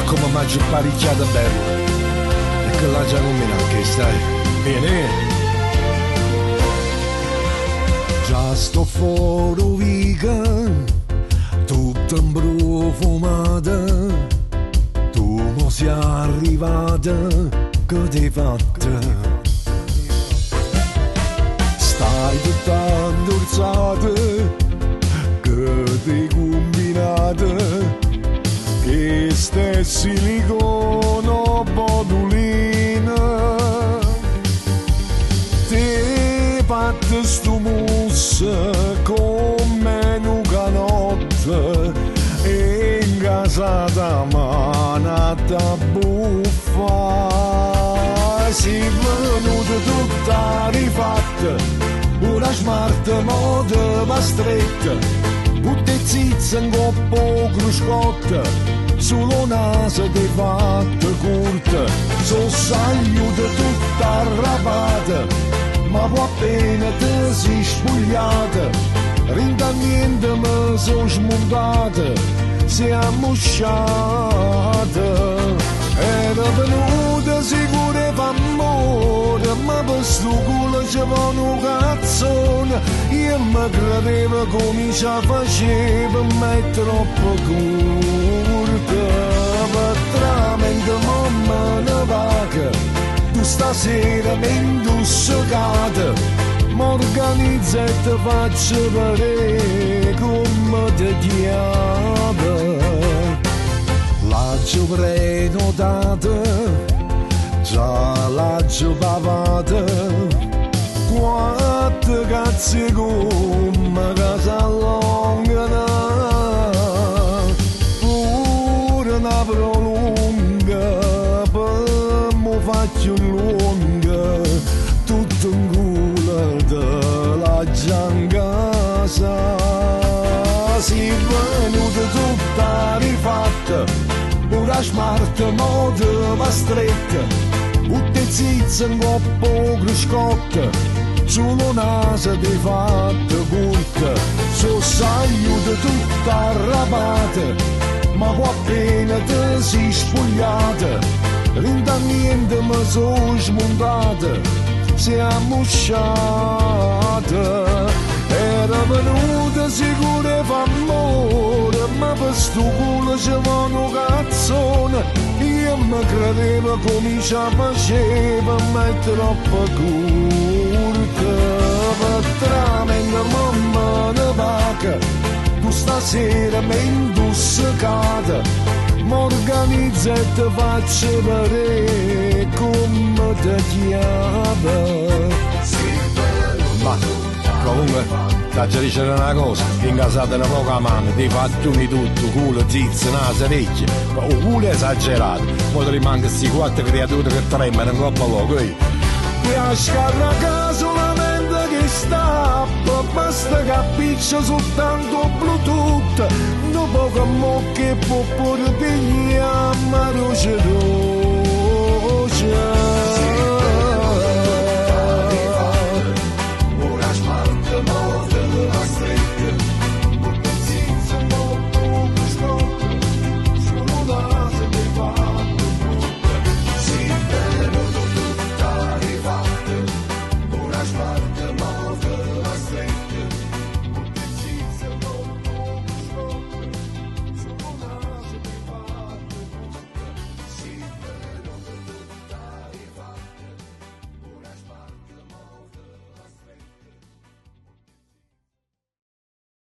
come mangio parigliata bella. E che la già non mi che stai. Vieni. Già sto fuori weekend, tutta improfumata. Tu mo sei arrivata, che ti hai fatta? Stai tutta indorsata, che ti hai combinata, che stai silicono bodulina. Ti fatta sto musso come un canotto e in casa da manata buffa. Si è venuta tutta rifatta, una smart moda ma stretta, tutte zizze in coppo cruscotta, solo naso ti fatta corta, sossagliuta tutta arrabata, ma può appena te si spogliata, rinda niente me so smontata, si è ammusciata. Era venuta sicura e fa amore, ma per sto culo ci va un cazzone. Io mi credevo come ci faceva, ma è troppo corta. Veramente mamma ne vaga, tu stasera mi indossicata, m'organizza e ti faccio vedere come ti chiama. L'agio prenotata, già l'agio pavata, quattro cazzi come casa allongano, pure una prolunga, per mo faccio lunga, tutto in culo della giangasa. Si è venuta tutta rifatta, una smart moda ma stretta, tutte zizze in coppo cruscotta, solo naso ti fatta corta, sossagliuta tutta arrabata, ma può appena te si spogliata, rinda niente ma so smontata, si è ammusciata. Era venuta sicura e fa amore, ma per sto culo ci va un cazzone. Io mi credevo come ci faceva, ma è troppo corta. Veramente mamma ne vaga, tu stasera mi indossicata, m'organizza e ti faccio vedere come ti chiama. Ma comunque, sta già dicendo una cosa, che in casata una poca mano, dei fattoni tutto, culo, zizze, naso, orecchie, ma un culo esagerato, poi ti rimangono questi quattro creature che tremano in coppa poco, Ti lascia a casa solamente che stappa, basta che appiccia soltanto Bluetooth, dopo che mo che può pure pigliare, ma roce roce.